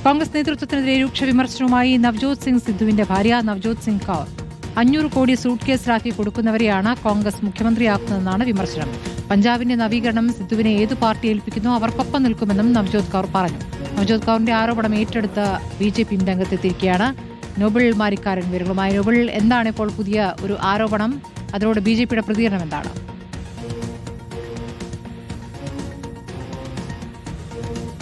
കോൺഗ്രസ് നേതൃത്വത്തിനെതിരെ രൂക്ഷ വിമർശനവുമായി നവ്ജോത് സിംഗ് സിദ്ധുവിന്റെ ഭാര്യ നവ്ജോത് സിംഗ് കൗർ. 500 കോടി സൂട്ട് കേസിലാക്കി കൊടുക്കുന്നവരെയാണ് കോൺഗ്രസ് മുഖ്യമന്ത്രിയാക്കുന്നതെന്നാണ് വിമർശനം. പഞ്ചാബിന്റെ നവീകരണം സിദ്ധുവിനെ ഏതു പാർട്ടി ഏൽപ്പിക്കുന്നോ അവർക്കൊപ്പം നിൽക്കുമെന്നും നവ്ജോത് കൗർ പറഞ്ഞു. നവ്ജോത് കൗറിന്റെ ആരോപണം ഏറ്റെടുത്ത് ബിജെപി രംഗത്തെത്തിയിരിക്കുകയാണ്. നോബിൾ മാരിക്കാരൻ വിവരങ്ങളുമായി. നോബിൾ, എന്താണ് ഇപ്പോൾ പുതിയ ഒരു ആരോപണം? അതിനോട് ബിജെപിയുടെ പ്രതികരണം എന്താണ്?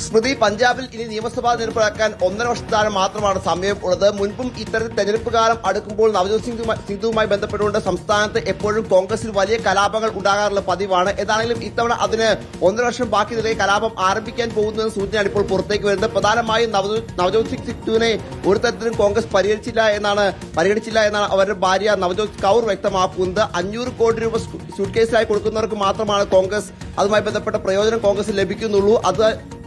സ്മൃതി, പഞ്ചാബിൽ ഇനി നിയമസഭാ തെരഞ്ഞെടുപ്പ് നടക്കാൻ 1.5 വർഷക്കാലം മാത്രമാണ് സമയം ഉള്ളത്. മുൻപും ഇത്തരത്തിൽ തെരഞ്ഞെടുപ്പ് കാലം അടുക്കുമ്പോൾ നവജോത് സിംഗുമായി ബന്ധപ്പെട്ടുകൊണ്ട് സംസ്ഥാനത്ത് എപ്പോഴും കോൺഗ്രസിൽ വലിയ കലാപങ്ങൾ ഉണ്ടാകാറുള്ള പതിവാണ്. ഏതാണെങ്കിലും ഇത്തവണ അതിന് 1.5 വർഷം ബാക്കി നിലയിൽ കലാപം ആരംഭിക്കാൻ പോകുന്നതെന്ന സൂചനയാണ് ഇപ്പോൾ പുറത്തേക്ക് വരുന്നത്. പ്രധാനമായും നവജോത് സിംഗ് സിദ്ധുവിനെ ഒരു തരത്തിലും കോൺഗ്രസ് പരിഗണിച്ചില്ല എന്നാണ് അവരുടെ ഭാര്യ നവജോത് കൗർ വ്യക്തമാക്കുന്നത്. 500 കോടി രൂപ സൂട്ട് കേസിലായി കൊടുക്കുന്നവർക്ക് മാത്രമാണ് കോൺഗ്രസ് അതുമായി ബന്ധപ്പെട്ട പ്രയോജനം കോൺഗ്രസ് ലഭിക്കുന്നുള്ളൂ.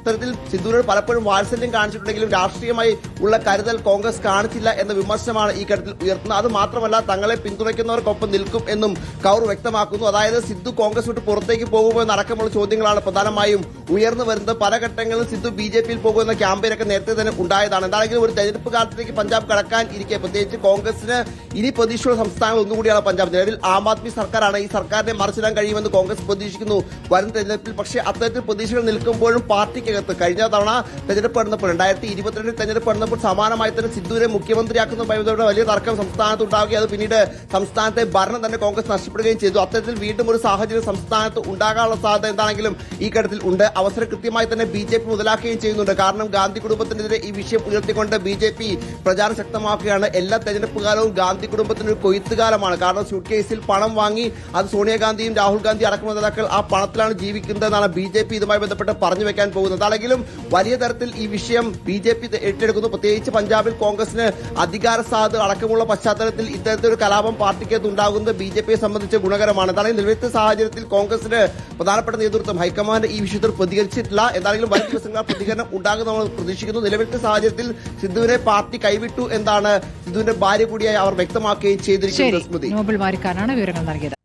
ഇത്തരത്തിൽ സിദ്ധുവിനോട് പലപ്പോഴും വാത്സല്യം കാണിച്ചിട്ടുണ്ടെങ്കിലും രാഷ്ട്രീയമായി ഉള്ള കരുതൽ കോൺഗ്രസ് കാണിച്ചില്ല എന്ന വിമർശനമാണ് ഈ ഘട്ടത്തിൽ ഉയർത്തുന്നത്. അത് മാത്രമല്ല, തങ്ങളെ പിന്തുണയ്ക്കുന്നവർക്കൊപ്പം നിൽക്കും എന്നും കൗർ വ്യക്തമാക്കുന്നു. അതായത് സിദ്ധു കോൺഗ്രസ് വിട്ട് പുറത്തേക്ക് പോകുമോ എന്നടക്കമുള്ള ചോദ്യങ്ങളാണ് പ്രധാനമായും ഉയർന്നു വരുന്നത്. പല ഘട്ടങ്ങളിലും സിദ്ധു ബിജെപിയിൽ പോകുമെന്ന ക്യാമ്പയിനൊക്കെ നേരത്തെ തന്നെ ഉണ്ടായതാണ്. എന്താണെങ്കിലും ഒരു തെരഞ്ഞെടുപ്പ് കാലത്തേക്ക് പഞ്ചാബ് കടക്കാൻ ഇരിക്കെ പ്രത്യേകിച്ച് കോൺഗ്രസിന് ഇനി പ്രതീക്ഷയുള്ള സംസ്ഥാനങ്ങൾ ഒന്നുകൂടിയാണ് പഞ്ചാബ്. നിലവിൽ ആം ആദ്മി സർക്കാരാണ്. ഈ സർക്കാരിനെ മറിച്ചിടാൻ കഴിയുമെന്ന് കോൺഗ്രസ് പ്രതീക്ഷിക്കുന്നു വരും തെരഞ്ഞെടുപ്പിൽ. പക്ഷേ അത്തരത്തിൽ പ്രതീക്ഷകൾ നിൽക്കുമ്പോഴും പാർട്ടിക്ക് കഴിഞ്ഞ തവണ തെരഞ്ഞെടുപ്പ് നടന്നപ്പോൾ 2022 തെരഞ്ഞെടുപ്പ് നടന്നപ്പോൾ സമാനമായി തന്നെ സിദ്ധുവിനെ മുഖ്യമന്ത്രിയാക്കുന്നതുമായി വലിയ തർക്കം സംസ്ഥാനത്ത് ഉണ്ടാവുകയും അത് പിന്നീട് സംസ്ഥാനത്തെ ഭരണം തന്നെ കോൺഗ്രസ് നഷ്ടപ്പെടുകയും ചെയ്തു. അത്തരത്തിൽ വീണ്ടും ഒരു സാഹചര്യം സംസ്ഥാനത്ത് ഉണ്ടാകാനുള്ള സാധ്യത എന്താണെങ്കിലും ഈ ഘട്ടത്തിൽ ഉണ്ട്. അവസരം കൃത്യമായി തന്നെ ബിജെപി മുതലാക്കുകയും ചെയ്യുന്നുണ്ട്. കാരണം ഗാന്ധി കുടുംബത്തിനെതിരെ ഈ വിഷയം ഉയർത്തിക്കൊണ്ട് ബിജെപി പ്രചാരണം ശക്തമാക്കുകയാണ്. എല്ലാ തെരഞ്ഞെടുപ്പ് കാലവും ഗാന്ധി കുടുംബത്തിന് ഒരു കൊയ്ത്തുകാലമാണ്. കാരണം സൂട്ട് കേസിൽ പണം വാങ്ങി അത് സോണിയാഗാന്ധിയും രാഹുൽ ഗാന്ധി അടക്കമുള്ള നേതാക്കൾ ആ പണത്തിലാണ് ജീവിക്കുന്നതെന്നാണ് ബിജെപി ഇതുമായി ബന്ധപ്പെട്ട് പറഞ്ഞു വെക്കാൻ പോകുന്നത്. ാണെങ്കിലും വലിയ തരത്തിൽ ഈ വിഷയം ബിജെപി ഏറ്റെടുക്കുന്നു. പ്രത്യേകിച്ച് പഞ്ചാബിൽ കോൺഗ്രസിന് അധികാര സാധ്യത അടക്കമുള്ള പശ്ചാത്തലത്തിൽ ഇത്തരത്തിലൊരു കലാപം പാർട്ടിക്കകത്ത് ഉണ്ടാകുന്നത് ബിജെപിയെ സംബന്ധിച്ച് ഗുണകരമാണ്. എന്താണെങ്കിലും നിലവിലത്തെ സാഹചര്യത്തിൽ കോൺഗ്രസിന് പ്രധാനപ്പെട്ട നേതൃത്വം ഹൈക്കമാൻഡ് ഈ വിഷയത്തിൽ പ്രതികരിച്ചിട്ടില്ല. എന്താണെങ്കിലും വരും ദിവസങ്ങൾ പ്രതികരണം ഉണ്ടാകുമെന്ന് പ്രതീക്ഷിക്കുന്നു. നിലവിലത്തെ സാഹചര്യത്തിൽ സിദ്ധുവിനെ പാർട്ടി കൈവിട്ടു എന്നാണ് സിദ്ധുവിന്റെ ഭാര്യ കൂടിയായി അവർ വ്യക്തമാക്കുകയും ചെയ്തിരിക്കുന്നത്. നോബിൾ മാരിക്കാനാണ് വിവരങ്ങൾ നൽകിയത്.